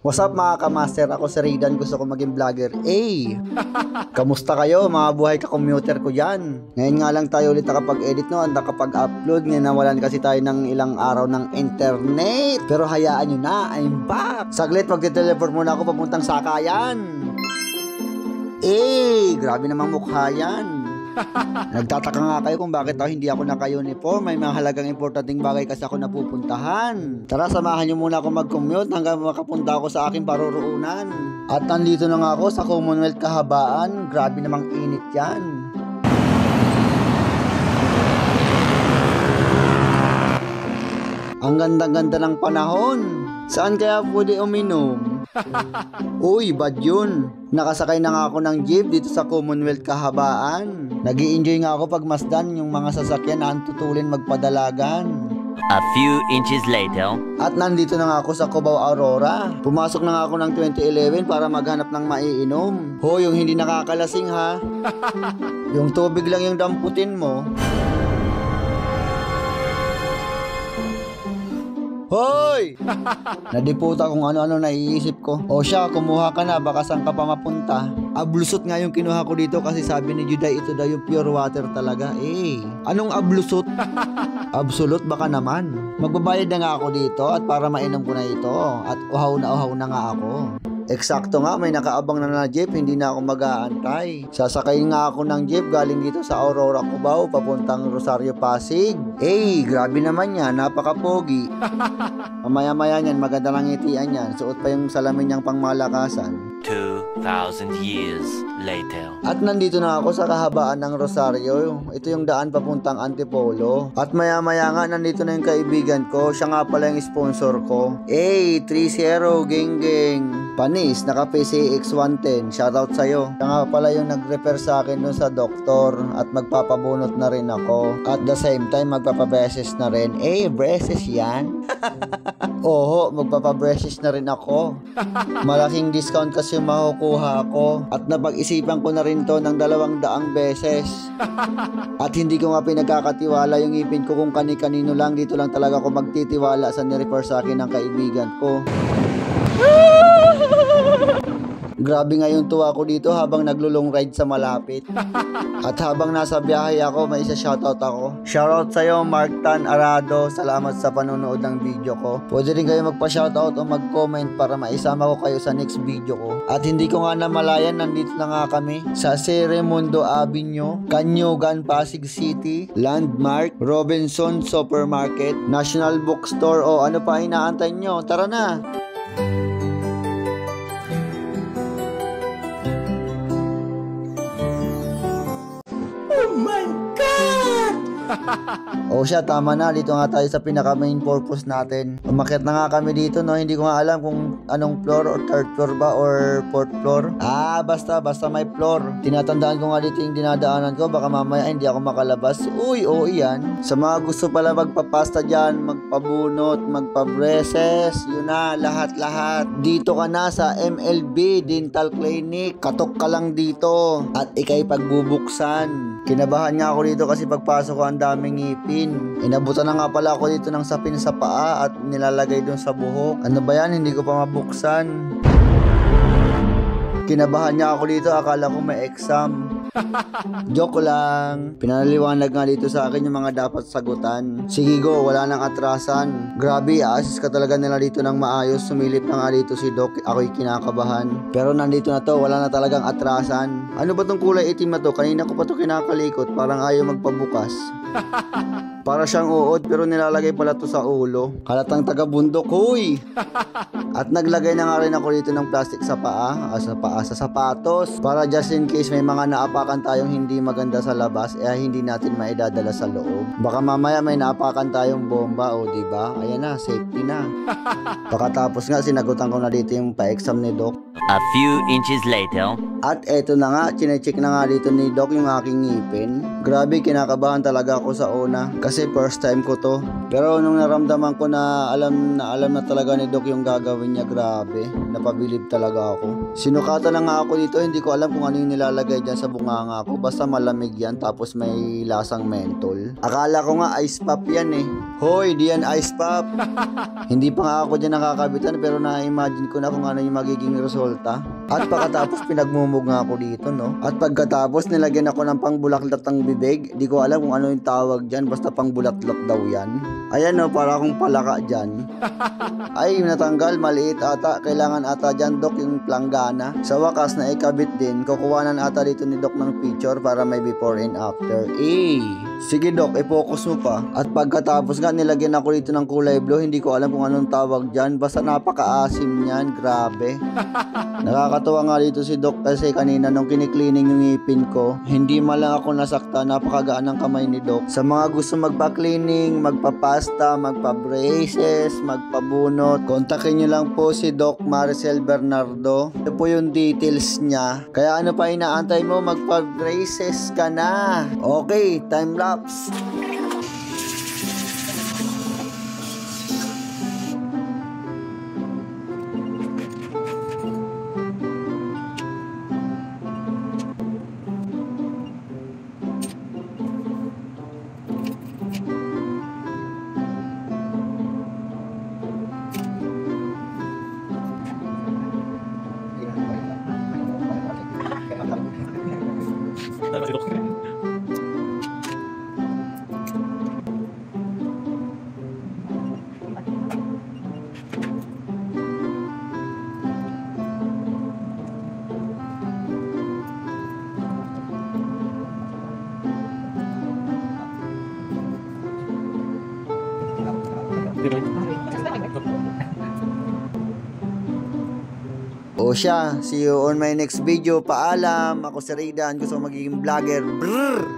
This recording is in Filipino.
What's up mga kamaster? Ako si Ridan, gusto ko maging vlogger. Kamusta kayo mga buhay ka-commuter ko dyan? Ngayon nga lang tayo ulit nakapag-edit no, nakapag-upload. Ngayon nawalan kasi tayo ng ilang araw ng internet. Pero hayaan nyo na, I'm back. Saglit, magte-teleport muna ako papuntang Sakayan. Grabe namang mukha yan. Nagtataka nga kayo kung bakit hindi ako naka-uniform. May mga halagang importanteng bagay kasi ako napupuntahan. Tara, samahan nyo muna ako mag-commute hanggang makapunta ako sa aking paruroonan. At nandito na nga ako sa Commonwealth Kahabaan. Grabe namang init yan. Ang ganda-ganda ng panahon. Saan kaya pwede uminom? Uy, bad yun. Nakasakay na nga ako ng jeep dito sa Commonwealth Kahabaan. Nag-i-enjoy nga ako pag masdan yung mga sasakyan na antutulin magpadalagan. A few inches later. At nandito na nga ako sa Cubao Aurora. Pumasok na nga ako ng 2011 para maghanap ng maiinom. Ho, yung hindi nakakalasing ha. Yung tubig lang yung damputin mo. Hoy! Nadiputa kung ano-ano naiisip ko. O siya, kumuha ka na, baka saan ka pa mapunta. Ablusot nga yung kinuha ko dito kasi sabi ni Juday ito daw yung pure water talaga. Anong ablusot? Absolute baka naman. Magbabayad na nga ako dito at para mainom ko na ito. At uhaw na nga ako. Eksakto nga, may nakaabang na jeep, hindi na ako mag-aantay. Sasakayin nga ako ng jeep galing dito sa Aurora, Cubao, papuntang Rosario, Pasig. Grabe naman yan, napaka-pogi. Mamaya-maya niyan, maganda lang itian yan. Suot pa yung salamin niyang pangmalakasan. 2,000 years later. At nandito na ako sa kahabaan ng Rosario. Ito yung daan papuntang Antipolo. At maya-maya nga, nandito na yung kaibigan ko. Siya nga pala yung sponsor ko. 30 geng. Panis, naka PCX 110. Shoutout sa'yo. Siya nga pala yung nag-refer sa akin dun sa doktor. At magpapabunot na rin ako. At the same time, magpapabeses na rin. Breases yan. Oho, magpapabeses na rin ako. Malaking discount kasi makukuha ako. At napag-isipan ko na rin to ng 200 beses. At hindi ko nga pinagkakatiwala yung ngipin ko kung kani-kanino lang. Dito lang talaga ako magtitiwala sa nirefer sa akin ng kaibigan ko. Grabe nga yung tuwa ko dito habang naglulong ride sa malapit. At habang nasa biyahe ako, may isa shoutout ako. Shoutout sa'yo, Mark Tan Arado. Salamat sa panonood ng video ko. Pwede rin kayo magpa-shoutout o mag-comment para maisama ko kayo sa next video ko. At hindi ko nga namalayan, nandito na nga kami sa Ceremundo Avenue, Canyugan, Pasig City, Landmark, Robinson Supermarket, National Bookstore. O ano pa inaantay nyo? Tara na! O siya, tama na. Dito nga tayo sa pinaka main purpose natin. Umakyat na nga kami dito, no? Hindi ko nga alam kung anong floor or third floor ba or fourth floor. Basta may floor. Tinatandaan ko nga dito yung dinadaanan ko. Baka mamaya hindi ako makalabas. Uy, yan. Sa mga gusto pala magpapasta dyan, magpabunot, magpa-braces, yun na, lahat. Dito ka na sa MLB Dental Clinic. Katok ka lang dito. At ikay pagbubuksan. Kinabahan nga ako dito kasi pagpasok ko ang daming ngipin. Inabutan na nga pala ako dito ng sapin sa paa at nilalagay dun sa buhok. Ano ba yan? Hindi ko pa mabuksan. Kinabahan niya ako dito. Akala ko may exam. Joke lang. Pinaliwanag nga dito sa akin yung mga dapat sagutan. Sige go, wala nang atrasan. Grabe, assist ka talaga nila dito ng maayos. Sumilip na nga dito si Doc. Ako'y kinakabahan. Pero nandito na to, wala na talagang atrasan. Ano ba tong kulay itim na to? Kanina ko pa to kinakalikot. Parang ayaw magpabukas. Para siyang uod pero nilalagay pala to sa ulo. Halatang taga-bundok, huy! At naglagay na nga rin ako dito ng plastic sa paa, sa sapatos. Para just in case may mga naapakan tayong hindi maganda sa labas, hindi natin maidadala sa loob. Baka mamaya may naapakan tayong bomba, diba? Ayan na, safety na. Pagkatapos nga, sinagutan ko na dito yung pa-exam ni Doc. A few inches later. At eto na nga, chinecheck na nga dito ni Doc yung aking ngipin. Grabe, kinakabahan talaga ako sa una. Kasi first time ko to. Pero nung naramdaman ko na alam na talaga ni Doc yung gagawin niya, grabe. Napabilib talaga ako. Sinukatan na nga ako dito, hindi ko alam kung ano yung nilalagay dyan sa bunganga ko. Basta malamig yan, tapos may lasang mentol. Akala ko nga ice pop yan Hoy, di yan ice pop. Hindi pa nga ako dyan nakakabitan pero na-imagine ko na kung ano yung magiging resulta. At pagkatapos pinagmumug nga ako dito, no? At pagkatapos nilagyan ako ng pangbulaklat ng bibig. Di ko alam kung ano yung tawag dyan, basta pangbulatlak daw yan. Ayan, no, para akong palaka dyan. Ay, natanggal, maliit ata. Kailangan ata dyan, Dok, yung planggana. Sa wakas na ikabit din, kukuhanan ata dito ni Dok ng picture para may before and after. Sige, Dok, i-focus mo pa. At pagkatapos nga, nilagyan ako dito ng kulay blue. Hindi ko alam kung anong tawag dyan. Basta napaka-asim yan. Grabe. Nakakatawa nga dito si Dok kasi kanina nung kiniklining yung ngipin ko, hindi malang ako nasakta. Napakagaan ng kamay ni Dok. Sa mga gusto magpa-cleaning, magpa-pasta, magpa-braces, magpa-bunot, kontakin nyo lang po si Doc Maricel Bernardo. Ito po yung details niya. Kaya ano pa inaantay mo? Magpa-braces ka na. Okay, time lapse. O siya, see you on my next video. Paalam, ako si Raydan, gusto magiging vlogger. Brrr!